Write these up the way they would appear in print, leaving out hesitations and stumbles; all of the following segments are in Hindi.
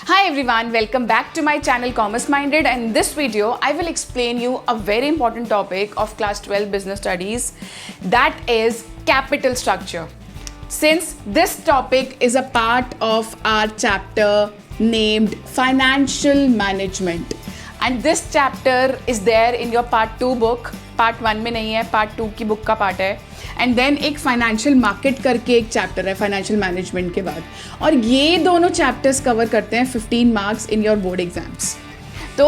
Hi everyone, welcome back to my channel Commerce Minded, and in this video I will explain you a very important topic of class 12 business studies, that is capital structure. Since this topic is a part of our chapter named financial management, and this chapter is there in your part 2 book. Part 1 में नहीं है, पार्ट 2 की बुक का पार्ट है. एंड देन एक फाइनेंशियल मार्केट करके एक चैप्टर है फाइनेंशियल मैनेजमेंट के बाद, और ये दोनों चैप्टर्स कवर करते हैं 15 marks in your board exams. तो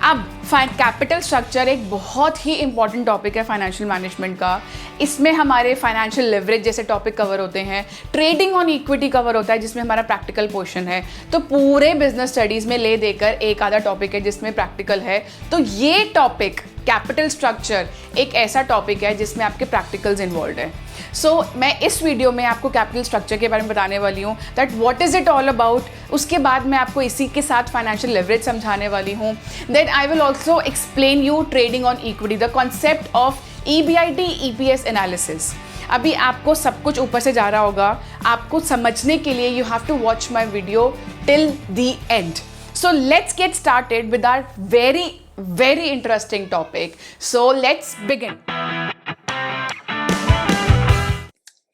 अब कैपिटल स्ट्रक्चर एक बहुत ही इंपॉर्टेंट टॉपिक है फाइनेंशियल मैनेजमेंट का. इसमें हमारे फाइनेंशियल लेवरेज जैसे टॉपिक कवर होते हैं, ट्रेडिंग ऑन इक्विटी कवर होता है जिसमें हमारा प्रैक्टिकल पोर्शन है. तो पूरे बिजनेस स्टडीज़ में ले देकर एक आधा टॉपिक है जिसमें प्रैक्टिकल है. तो ये टॉपिक कैपिटल स्ट्रक्चर एक ऐसा टॉपिक है जिसमें आपके प्रैक्टिकल्स इन्वॉल्व है. सो मैं इस वीडियो में आपको कैपिटल स्ट्रक्चर के बारे में बताने वाली हूँ, that what is it all about. उसके बाद मैं आपको इसी के साथ फाइनेंशियल लेवरेज समझाने वाली हूँ. Then I will also explain you trading on equity, the concept of EBIT EPS analysis. अभी आपको सब कुछ ऊपर से जा रहा होगा, आपको समझने के लिए you have to watch my video till the end. So let's get started with our very interesting topic. So let's begin.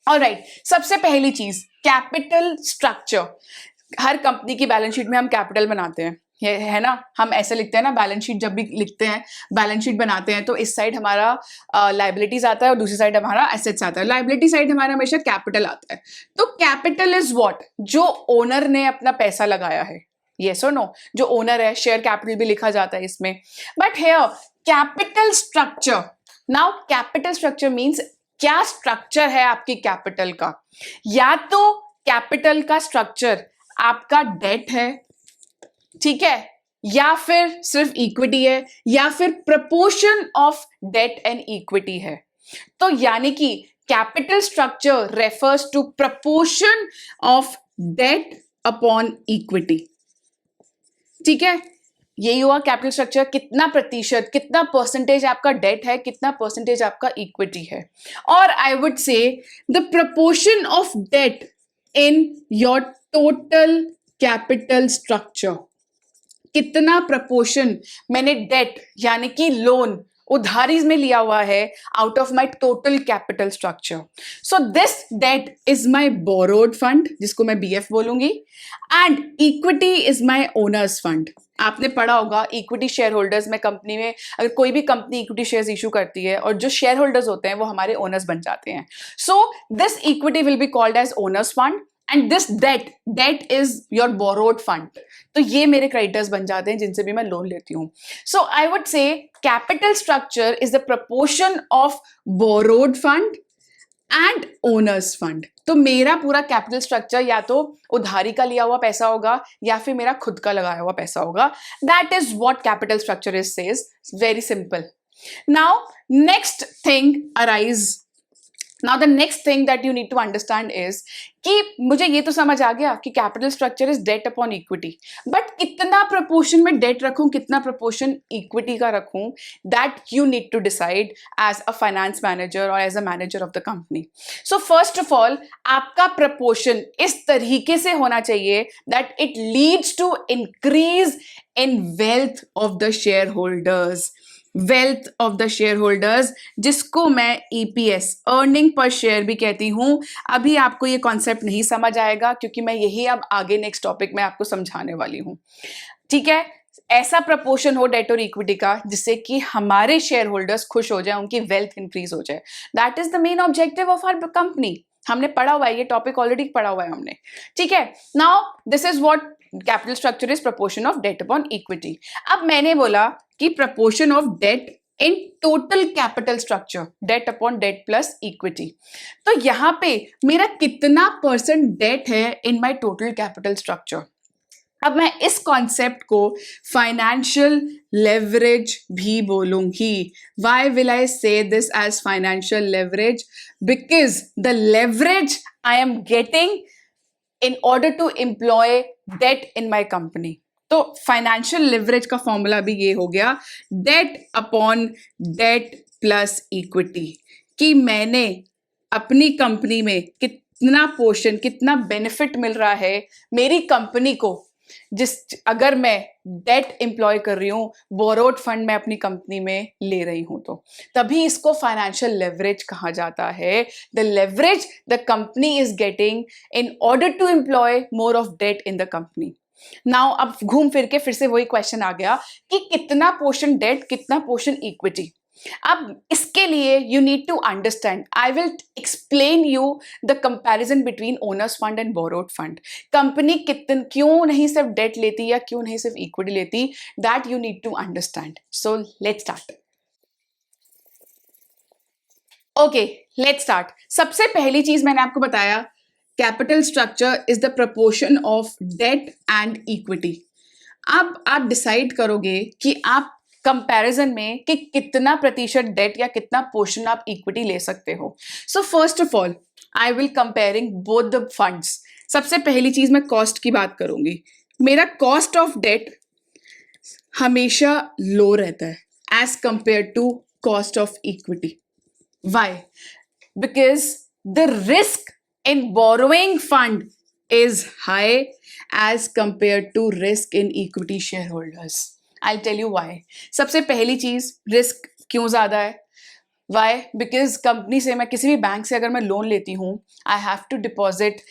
Alright, सबसे पहली चीज कैपिटल स्ट्रक्चर. हर कंपनी की बैलेंस शीट में हम कैपिटल बनाते हैं, ये है ना. हम ऐसे लिखते हैं ना, बैलेंस शीट जब भी लिखते हैं, बैलेंस शीट बनाते हैं तो इस साइड हमारा लाइबिलिटीज आता है और दूसरी साइड हमारा एसेट्स आता है. लाइबिलिटी साइड हमारा हमेशा कैपिटल आता है. तो कैपिटल इज व्हाट, जो ओनर ने अपना पैसा लगाया है. Yes or no? जो ओनर है, शेयर कैपिटल भी लिखा जाता है इसमें. But here capital structure, now capital structure means क्या स्ट्रक्चर है आपकी कैपिटल का. या तो कैपिटल का स्ट्रक्चर आपका डेट है, ठीक है, या फिर सिर्फ इक्विटी है, या फिर proportion of debt and equity है. तो यानी कि capital structure refers to proportion of debt upon equity. ठीक है, यही हुआ कैपिटल स्ट्रक्चर. कितना प्रतिशत, कितना परसेंटेज आपका डेट है, कितना परसेंटेज आपका इक्विटी है. और I would say the proportion of debt in your total capital structure. कितना प्रपोर्शन मैंने डेट यानी कि लोन, उधारी में लिया हुआ है out of my total capital structure. So this debt is my borrowed fund, जिसको मैं BF बोलूंगी, and equity is my owners fund. आपने पढ़ा होगा इक्विटी शेयर होल्डर्स में, कंपनी में अगर कोई भी कंपनी इक्विटी शेयर्स इशू करती है और जो शेयर होल्डर्स होते हैं वो हमारे ओनर्स बन जाते हैं. So this equity will be called as owners fund and this debt is your borrowed fund. तो ये मेरे क्रेडिटर्स बन जाते हैं जिनसे भी मैं लोन लेती हूँ. So I would say capital structure is the proportion of borrowed fund and owners fund. तो मेरा पूरा कैपिटल स्ट्रक्चर या तो उधारी का लिया हुआ पैसा होगा या फिर मेरा खुद का लगाया हुआ पैसा होगा. That is what capital structure is says. Very simple. Now next thing arise. Now the next thing that you need to understand is कि मुझे ये तो समझ आ गया कि capital structure is debt upon equity, but कितना प्रपोर्शन में डेट रखूं, कितना प्रपोर्शन इक्विटी का रखूं, that you need to decide as a finance manager और as a manager of the company. So first of all आपका प्रपोर्शन इस तरीके से होना चाहिए that it leads to increase in wealth of the shareholders. Wealth of the shareholders, जिसको मैं EPS अर्निंग पर शेयर भी कहती हूं. अभी आपको ये कॉन्सेप्ट नहीं समझ आएगा क्योंकि मैं यही अब आगे नेक्स्ट टॉपिक में आपको समझाने वाली हूं. ठीक है, ऐसा प्रपोर्शन हो डेट और इक्विटी का जिससे कि हमारे शेयर होल्डर्स खुश हो जाए, उनकी वेल्थ इंक्रीज हो जाए. That is the main objective of our company. हमने पढ़ा हुआ है, ये टॉपिक ऑलरेडी पढ़ा हुआ है हमने. ठीक है, now this is what capital structure is proportion of debt upon equity. अब मैंने बोला कि proportion of debt in total capital structure, debt upon debt plus equity. तो यहां पे मेरा कितना परसेंट डेट है in my total capital structure. अब मैं इस कॉन्सेप्ट को फाइनेंशियल लेवरेज भी बोलूंगी. Y will I say this as financial leverage? Because the leverage I am getting in order to employ debt in my company. तो फाइनेंशियल लिवरेज का फॉर्मूला भी ये हो गया, debt upon debt plus equity, कि मैंने अपनी कंपनी में कितना पोर्शन, कितना बेनिफिट मिल रहा है मेरी कंपनी को अगर मैं डेट एम्प्लॉय कर रही हूँ, बोरोड फंड मैं अपनी कंपनी में ले रही हूँ, तो तभी इसको फाइनेंशियल लेवरेज कहा जाता है। The leverage the company is getting in order to employ more of debt in the company. Now अब घूम फिर के फिर से वही क्वेश्चन आ गया कि कितना पोर्शन डेट, कितना पोर्शन इक्विटी। अब इसके लिए you need to understand, I will explain you the comparison between owners fund and borrowed fund. Company क्यों नहीं सिर्फ डेट लेती या क्यों नहीं सिर्फ इक्विटी लेती, that you need to understand. So let's start. Okay, let's start. सबसे पहली चीज मैंने आपको बताया, capital structure is the proportion of debt and equity. अब आप डिसाइड करोगे कि आप कंपैरिजन में कि कितना प्रतिशत डेट या कितना पोर्शन आप इक्विटी ले सकते हो। सो first of all I will comparing both the funds. सबसे पहली चीज मैं कॉस्ट की बात करूंगी। मेरा कॉस्ट ऑफ डेट हमेशा लो रहता है as compared to cost of equity. Why? Because the risk in borrowing fund is high as compared to risk in equity shareholders. I'll tell you why. सबसे पहली चीज, रिस्क क्यों ज्यादा है? Why? Because कंपनी से, मैं किसी भी बैंक से अगर मैं लोन लेती हूँ, I have to deposit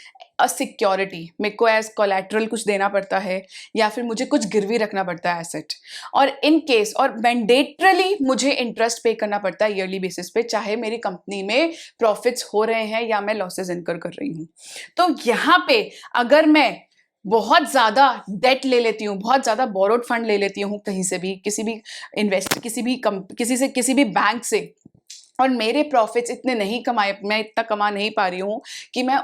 a security, मेरे को एज कोलैटरल कुछ देना पड़ता है या फिर मुझे कुछ गिरवी रखना पड़ता है एसेट, और इन केस और मैंडेटरली मुझे इंटरेस्ट पे करना पड़ता है ईयरली बेसिस पे, चाहे मेरी कंपनी में प्रॉफिट्स हो रहे हैं या मैं लॉसेज इनकर कर रही हूँ। तो यहाँ पे अगर मैं बहुत ज़्यादा डेट ले लेती हूँ, बहुत ज़्यादा बोरोड फंड ले लेती हूँ कहीं से भी, किसी भी बैंक से, और मेरे प्रॉफिट्स इतने नहीं कमाए, मैं इतना कमा नहीं पा रही हूँ कि मैं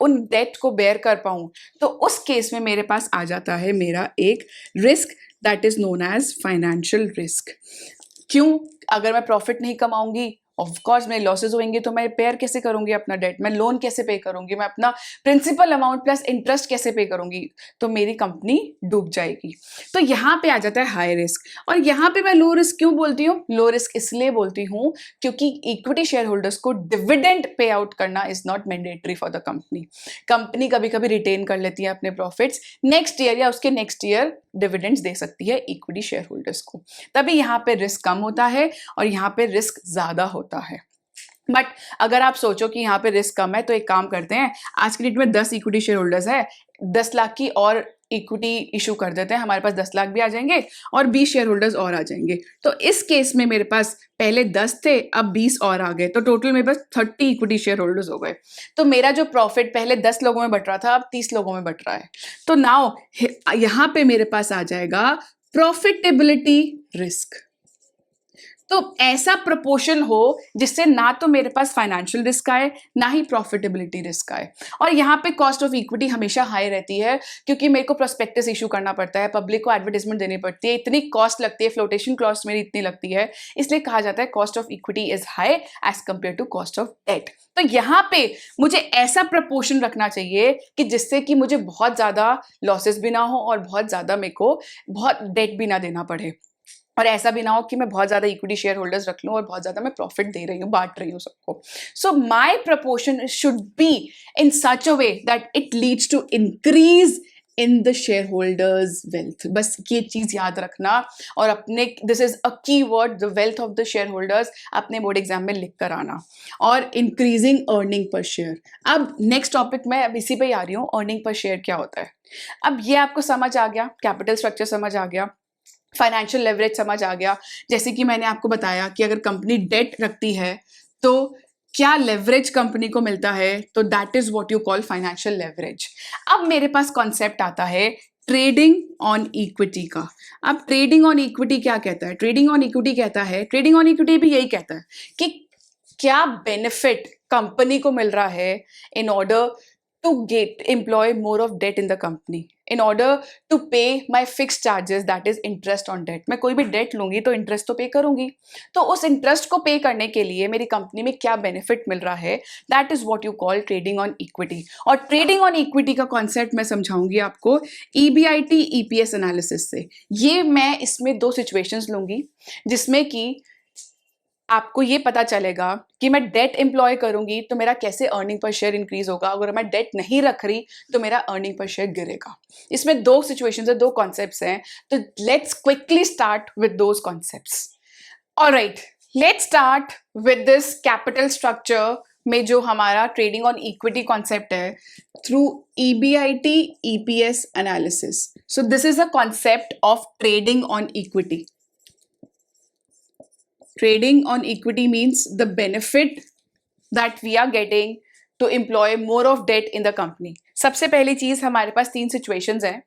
उन डेट को बेयर कर पाऊँ, तो उस केस में मेरे पास आ जाता है मेरा एक risk that is known as financial risk. क्यों? अगर मैं प्रॉफिट नहीं कमाऊंगी, ऑफ कोर्स मेरे लॉसेज होंगे, तो मैं पेयर कैसे करूंगी अपना डेट? मैं लोन कैसे पे करूंगी? मैं अपना प्रिंसिपल अमाउंट प्लस इंटरेस्ट कैसे पे करूंगी? तो मेरी कंपनी डूब जाएगी। तो यहाँ पे आ जाता है हाई रिस्क। और यहाँ पे मैं लो रिस्क क्यों बोलती हूँ? लो रिस्क इसलिए बोलती हूँ क्योंकि इक्विटी शेयर होल्डर्स को डिविडेंड पे आउट करना is not mandatory for the company. Company कभी कभी रिटेन कर लेती है अपने प्रॉफिट्स, नेक्स्ट ईयर या उसके नेक्स्ट ईयर डिविडेंड्स दे सकती है इक्विटी शेयर होल्डर्स को, तभी यहाँ पे रिस्क कम होता है और यहाँ पे रिस्क ज्यादा होता है। बट अगर आप सोचो कि यहाँ पे रिस्क कम है, तो एक काम करते हैं, आज की डेट में 10 इक्विटी शेयर होल्डर्स है, 10 लाख की और इक्विटी इशू कर देते हैं, हमारे पास 10 लाख भी आ जाएंगे और 20 शेयर होल्डर्स और आ जाएंगे। तो इस केस में मेरे पास पहले 10 थे, अब 20 और आ गए, तो टोटल मेरे पास 30 इक्विटी शेयर होल्डर्स हो गए। तो मेरा जो प्रॉफिट पहले 10 लोगों में बट रहा था, अब 30 लोगों में बट रहा है। तो नाउ यहाँ पे मेरे पास आ जाएगा प्रॉफिटेबिलिटी रिस्क। तो ऐसा प्रपोर्शन हो जिससे ना तो मेरे पास फाइनेंशियल रिस्क आए, ना ही प्रॉफिटेबिलिटी रिस्क आए। और यहाँ पे कॉस्ट ऑफ इक्विटी हमेशा हाई रहती है, क्योंकि मेरे को प्रोस्पेक्टस इशू करना पड़ता है, पब्लिक को एडवर्टाइजमेंट देनी पड़ती है, इतनी कॉस्ट लगती है, फ्लोटेशन कॉस्ट मेरी इतनी लगती है, इसलिए कहा जाता है cost of equity is high as compared to cost of debt. तो यहाँ पे मुझे ऐसा प्रपोर्शन रखना चाहिए कि जिससे कि मुझे बहुत ज्यादा लॉसेस भी ना हो और बहुत ज्यादा मेरे को बहुत डेट भी ना देना पड़े, और ऐसा भी ना हो कि मैं बहुत ज्यादा इक्विटी शेयर होल्डर्स रख लूं और बहुत ज्यादा मैं प्रॉफिट दे रही हूँ, बांट रही हूँ सबको। So my proportion should be in such a way that it leads to increase in the shareholders wealth. बस ये चीज याद रखना, और अपने, दिस इज अ की word, the wealth of the share holders, अपने बोर्ड एग्जाम में लिख कर आना। और इंक्रीजिंग अर्निंग पर शेयर। अब नेक्स्ट टॉपिक में अब इसी पे ही आ रही हूँ, अर्निंग पर शेयर क्या होता है। अब ये आपको समझ आ गया, कैपिटल स्ट्रक्चर समझ आ गया, फाइनेंशियल लेवरेज समझ आ गया। जैसे कि मैंने आपको बताया कि अगर कंपनी डेट रखती है तो क्या लेवरेज कंपनी को मिलता है, तो that is what you call financial leverage. अब मेरे पास कॉन्सेप्ट आता है ट्रेडिंग ऑन इक्विटी का। अब ट्रेडिंग ऑन इक्विटी क्या कहता है? ट्रेडिंग ऑन इक्विटी कहता है, ट्रेडिंग ऑन इक्विटी भी यही कहता है कि क्या बेनिफिट कंपनी को मिल रहा है in order to employ more of debt in the company, in order to pay my fixed charges, that is interest on debt। मैं कोई भी डेट लूंगी तो इंटरेस्ट तो पे करूंगी, तो उस इंटरेस्ट को पे करने के लिए मेरी कंपनी में क्या बेनिफिट मिल रहा है, that is what you call trading on equity. और ट्रेडिंग ऑन इक्विटी का कॉन्सेप्ट मैं समझाऊंगी आपको EBIT EPS एनालिसिस से। ये मैं इसमें 2 सिचुएशंस लूंगी जिसमें कि आपको ये पता चलेगा कि मैं डेट एम्प्लॉय करूंगी तो मेरा कैसे अर्निंग पर शेयर इंक्रीज होगा, अगर मैं डेट नहीं रख रही तो मेरा अर्निंग पर शेयर गिरेगा। इसमें दो सिचुएशंस है, दो कॉन्सेप्ट्स हैं, तो let's quickly start with those concepts. Alright, let's start with this capital structure में जो हमारा ट्रेडिंग ऑन इक्विटी कॉन्सेप्ट है through EBIT EPS analysis. So this is a concept of trading on equity. Trading on equity means the benefit that we are getting to employ more of debt in the company. सबसे पहली चीज, हमारे पास तीन सिचुएशंस हैं।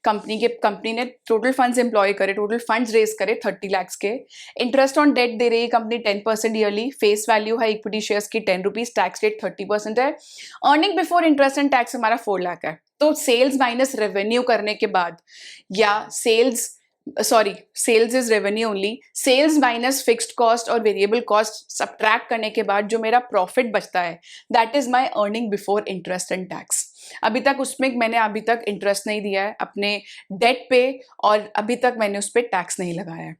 कंपनी ने टोटल फंड्स एम्प्लॉय करे, टोटल फंड्स रेज करे 30 लाख के, इंटरेस्ट ऑन डेट दे रही है कंपनी 10% ईयरली, फेस वैल्यू है इक्विटी शेयर्स की 10 रुपीज, टैक्स रेट 30% है, earning before interest and tax हमारा 4 लाख है। तो सेल्स माइनस रेवेन्यू करने के बाद, या sales is revenue only, sales minus fixed cost और वेरिएबल कॉस्ट सब्ट्रैक्ट करने के बाद जो मेरा प्रॉफिट बचता है, that is my earning before interest and tax. अभी तक उसमें मैंने अभी तक इंटरेस्ट नहीं दिया है अपने डेट पे, और अभी तक मैंने उस पर टैक्स नहीं लगाया है।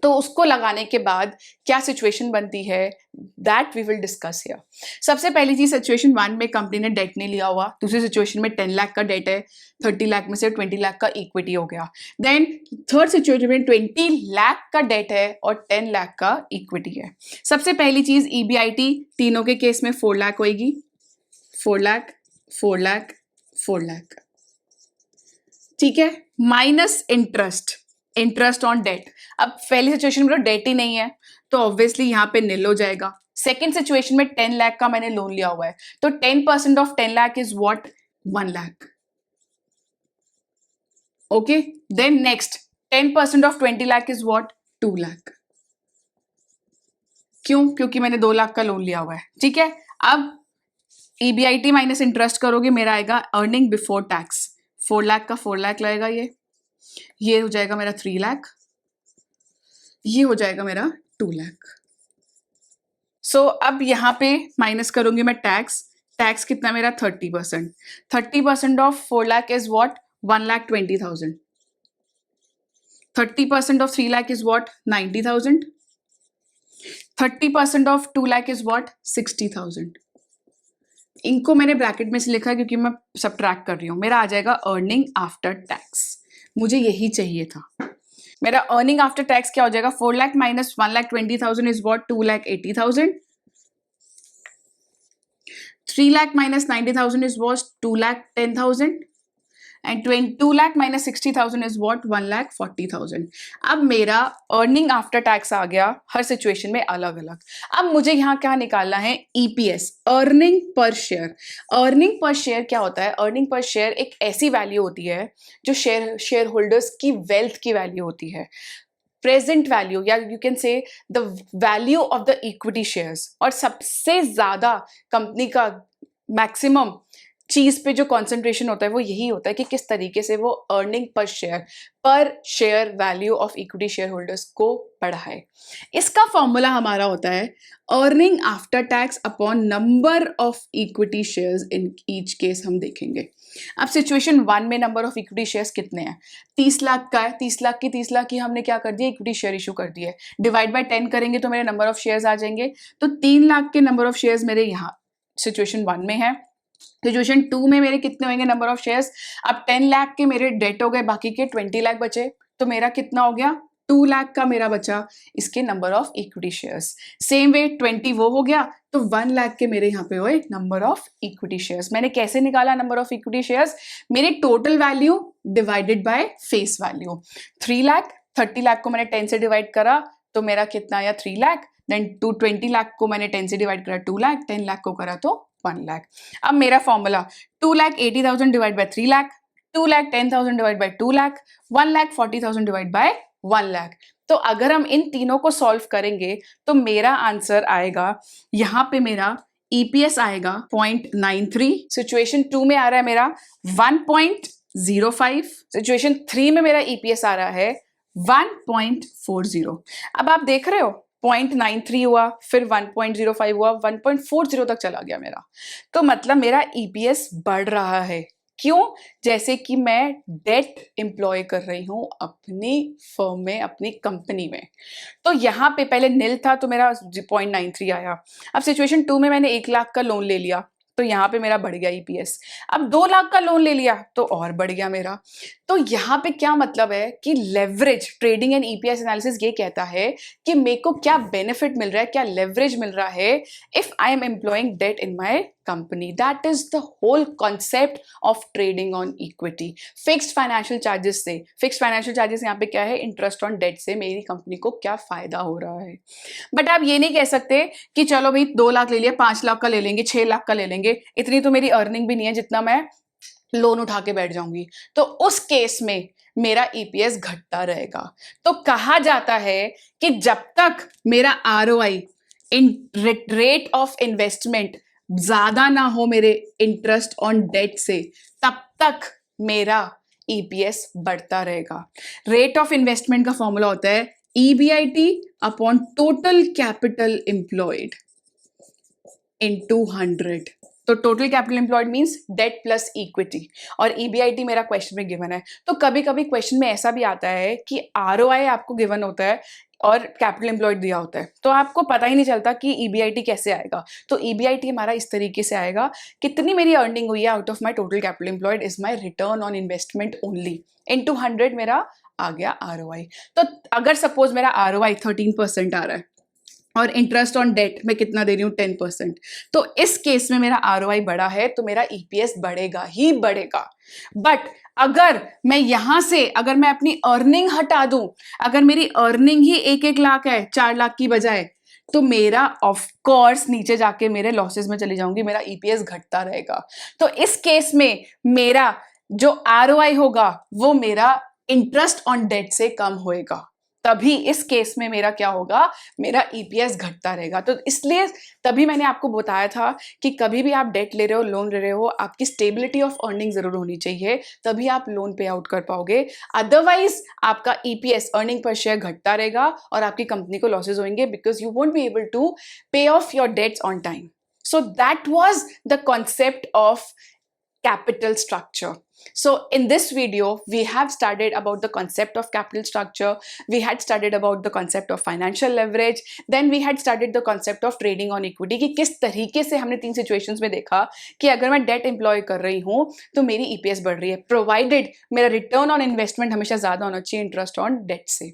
तो उसको लगाने के बाद क्या सिचुएशन बनती है, that we will discuss here. सबसे पहली चीज, सिचुएशन 1 में कंपनी ने डेट नहीं लिया हुआ, दूसरी सिचुएशन में 10 लाख का डेट है, 30 लाख में से 20 लाख का इक्विटी हो गया। देन थर्ड सिचुएशन में 20 लाख का डेट है और 10 लाख का इक्विटी है। सबसे पहली चीज EBIT तीनों के केस में 4 लाख होगी, 4 लाख 4 लाख 4 लाख, ठीक है, माइनस इंटरेस्ट ऑन डेट। अब पहली सिचुएशन में तो डेट ही नहीं है तो ऑब्वियसली यहाँ पे निल हो जाएगा। सेकेंड सिचुएशन में 10 लाख का मैंने लोन लिया हुआ है, तो 10% of 10 lakh is what, 1 lakh. Okay, then next 10% of 20 lakh is what, 2 lakh. क्यों? क्योंकि मैंने 2 लाख का लोन लिया हुआ है, ठीक है। अब EBIT माइनस इंटरेस्ट करोगे, मेरा आएगा अर्निंग बिफोर टैक्स, 4 लाख का 4 लाख लगेगा, ये हो जाएगा मेरा 3 लाख, ये हो जाएगा मेरा 2 लाख। सो अब यहाँ पे माइनस करूंगी मैं टैक्स कितना मेरा 30%, 30% of 4 lakh is what, 1,20,000, 30% of 3 lakh is what, 90,000, 30% of 2 lakh is what, 60,000। इनको मैंने ब्रैकेट में से लिखा है क्योंकि मैं सबट्रैक्ट कर रही हूँ। मेरा आ जाएगा अर्निंग आफ्टर टैक्स, मुझे यही चाहिए था। मेरा अर्निंग आफ्टर टैक्स क्या हो जाएगा, 4 lakh minus 1,20,000 is what, 2,80,000, 3 lakh minus 90,000 is what, 2,10,000, and 2 lakh minus 60,000 is what, 1,40,000। अब मेरा अर्निंग आफ्टर टैक्स आ गया हर सिचुएशन में अलग अलग। अब मुझे यहाँ क्या निकालना है, EPS, earning per share. Earning per share क्या होता है, अर्निंग पर शेयर एक ऐसी वैल्यू होती है जो शेयर होल्डर्स की वेल्थ की वैल्यू होती है, प्रेजेंट वैल्यू, या you can say the value of the equity shares. और सबसे ज्यादा कंपनी का मैक्सिमम चीज पे जो कंसंट्रेशन होता है वो यही होता है कि किस तरीके से वो earning per share value of equity share holders को बढ़ाए। इसका फॉर्मूला हमारा होता है earning after tax upon number of equity shares in each case. हम देखेंगे अब सिचुएशन 1 में नंबर ऑफ इक्विटी शेयर्स कितने हैं, 30 लाख का है, 30 लाख की हमने क्या कर दिया, इक्विटी शेयर इशू कर दिया है, डिवाइड बाय 10 करेंगे तो मेरे नंबर ऑफ शेयर्स आ जाएंगे। तो 3 लाख के नंबर ऑफ शेयर्स मेरे यहाँ सिचुएशन 1 में है। सिचुएशन 2 में मेरे कितने होंगे नंबर ऑफ शेयर्स, अब 10 लाख के मेरे डेट हो गए, बाकी के 20 लाख बचे, तो मेरा कितना हो गया, 2 लाख का मेरा बचा इसके number of equity shares. Same way 20 वो हो गया, तो 1 लाख के मेरे यहाँ पे हुए नंबर ऑफ इक्विटी शेयर्स। मैंने कैसे निकाला नंबर ऑफ इक्विटी शेयर्स, मेरे total value divided by face value. 3 lakh, 30 lakh को मैंने 10 से डिवाइड करा तो मेरा कितना आया, 3 लाख। देन 20 लाख को मैंने 10 से डिवाइड करा 2 लाख, 10 लाख को करा तो 1 लाख। अब मेरा formula 2,80,000 divide by 3 lakh, 2,10,000 divide by 2 lakh, 1,40,000 divide by 1 lakh. तो अगर हम इन तीनों को सॉल्व करेंगे तो मेरा आंसर आएगा, यहाँ पे मेरा EPS आएगा 0.93, सिचुएशन 2 में आ रहा है मेरा 1.05, सिचुएशन 3 में मेरा EPS आ रहा है 1.40। अब आप देख रहे हो 0.93 हुआ, फिर 1.05 हुआ, 1.40 तक चला गया मेरा, तो मतलब मेरा EPS बढ़ रहा है। क्यों? जैसे कि मैं डेट एम्प्लॉय कर रही हूँ अपनी फर्म में, अपनी कंपनी में। तो यहाँ पे पहले नील था तो मेरा 0.93 आया। अब सिचुएशन 2 में मैंने 1 लाख का लोन ले लिया तो यहाँ पे मेरा बढ़ गया ईपीएस। अब 2 लाख का लोन ले लिया तो और बढ़ गया मेरा। तो यहाँ पे क्या मतलब है कि leverage, trading and EPS analysis ये कहता है कि मेरे को क्या बेनिफिट मिल रहा है, क्या लेवरेज मिल रहा है if I am employing debt in my company. That is the whole concept of trading on equity. Fixed financial charges से, फिक्स्ड फाइनेंशियल चार्जेस यहाँ पे क्या है, इंटरेस्ट ऑन डेट से मेरी कंपनी को क्या फायदा हो रहा है। बट आप ये नहीं कह सकते कि चलो भाई 2 लाख ले लिया, 5 लाख का ले लेंगे, 6 लाख का ले लेंगे, इतनी तो मेरी अर्निंग भी नहीं है जितना मैं लोन उठा के बैठ जाऊंगी। तो उस केस में मेरा ईपीएस घटता रहेगा। तो कहा जाता है कि जब तक मेरा ROI, in rate of investment, ज्यादा ना हो मेरे इंटरेस्ट ऑन डेट से, तब तक मेरा ईपीएस बढ़ता रहेगा। रेट ऑफ इन्वेस्टमेंट का फॉर्मूला होता है EBIT upon total capital employed into 100। तो total capital employed means debt plus equity, और EBIT मेरा क्वेश्चन में गिवन है। तो कभी कभी क्वेश्चन में ऐसा भी आता है कि ROI आपको गिवन होता है और कैपिटल एम्प्लॉयड दिया होता है, तो आपको पता ही नहीं चलता कि EBIT कैसे आएगा। तो EBIT हमारा इस तरीके से आएगा, कितनी मेरी अर्निंग हुई है out of my total capital employed is my return on investment only, into 100 मेरा आ गया ROI। तो अगर सपोज मेरा ROI 13% आ रहा है और इंटरेस्ट ऑन डेट मैं कितना दे रही हूँ 10%, तो इस केस में मेरा ROI बढ़ा है तो मेरा EPS बढ़ेगा ही बढ़ेगा। बट अगर मैं यहां से, अगर मैं अपनी अर्निंग हटा दूं, अगर मेरी अर्निंग ही 1-1 लाख है 4 लाख की बजाय, तो मेरा ऑफ कोर्स नीचे जाके मेरे लॉसेस में चली जाऊंगी, मेरा EPS घटता रहेगा। तो इस केस में मेरा जो ROI होगा वो मेरा इंटरेस्ट ऑन डेट से कम होएगा, तभी इस केस में मेरा क्या होगा, मेरा EPS घटता रहेगा। तो इसलिए तभी मैंने आपको बताया था कि कभी भी आप डेट ले रहे हो, लोन ले रहे हो, आपकी स्टेबिलिटी ऑफ अर्निंग जरूर होनी चाहिए, तभी आप लोन पे आउट कर पाओगे। अदरवाइज आपका EPS, अर्निंग पर शेयर, घटता रहेगा और आपकी कंपनी को लॉसेज होंगे, because you won't be able to pay off your debts on time. So that was the concept of capital structure. So in this video, we have studied about the concept of capital structure. We had studied about the concept of financial leverage. Then we had studied the concept of trading on equity कि किस तरीके से हमने 3 situations में देखा कि अगर मैं debt employ कर रही हूँ तो मेरी EPS बढ़ रही है, provided मेरा return on investment हमेशा ज़्यादा होना चाहिए interest on debt से।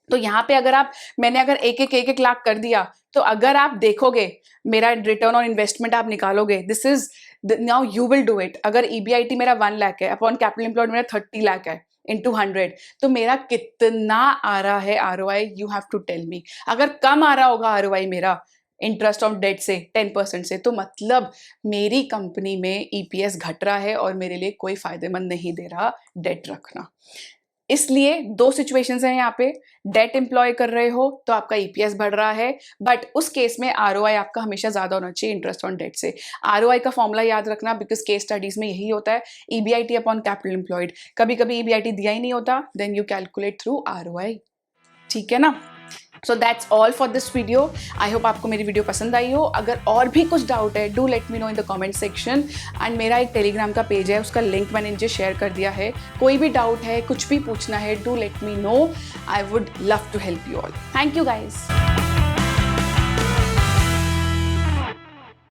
तो यहाँ पे अगर मैंने अगर 1-1 लाख कर दिया, तो अगर आप देखोगे मेरा रिटर्न ऑन इन्वेस्टमेंट आप निकालोगे, this is now you will do it. अगर EBIT मेरा 1 लाख है, अपॉन कैपिटल एम्प्लॉयड मेरा 30 लाख है, इनटू 100, तो मेरा कितना आ रहा है ROI, you have to tell me. अगर कम आ रहा होगा ROI मेरा इंटरेस्ट ऑन डेट से 10% से, तो मतलब मेरी कंपनी में EPS घट रहा है और मेरे लिए कोई फायदेमंद नहीं दे रहा डेट रखना। इसलिए 2 सिचुएशंस हैं यहाँ पे, डेट एम्प्लॉय कर रहे हो तो आपका EPS बढ़ रहा है, बट उस केस में ROI आपका हमेशा ज्यादा होना चाहिए इंटरेस्ट ऑन डेट से। ROI का फॉर्मूला याद रखना, बिकॉज केस स्टडीज में यही होता है, EBIT अपॉन कैपिटल एम्प्लॉयड। कभी कभी EBIT दिया ही नहीं होता, then you calculate through ROI। ठीक है ना? So that's all for this video. I hope आपको मेरी वीडियो पसंद आई हो। अगर और भी कुछ डाउट है, do let me no in the comment section. And मेरा एक टेलीग्राम का पेज है, उसका लिंक मैंने नीचे शेयर कर दिया है। कोई भी डाउट है, कुछ भी पूछना है, do let me know. I would love to help you all. Thank you guys.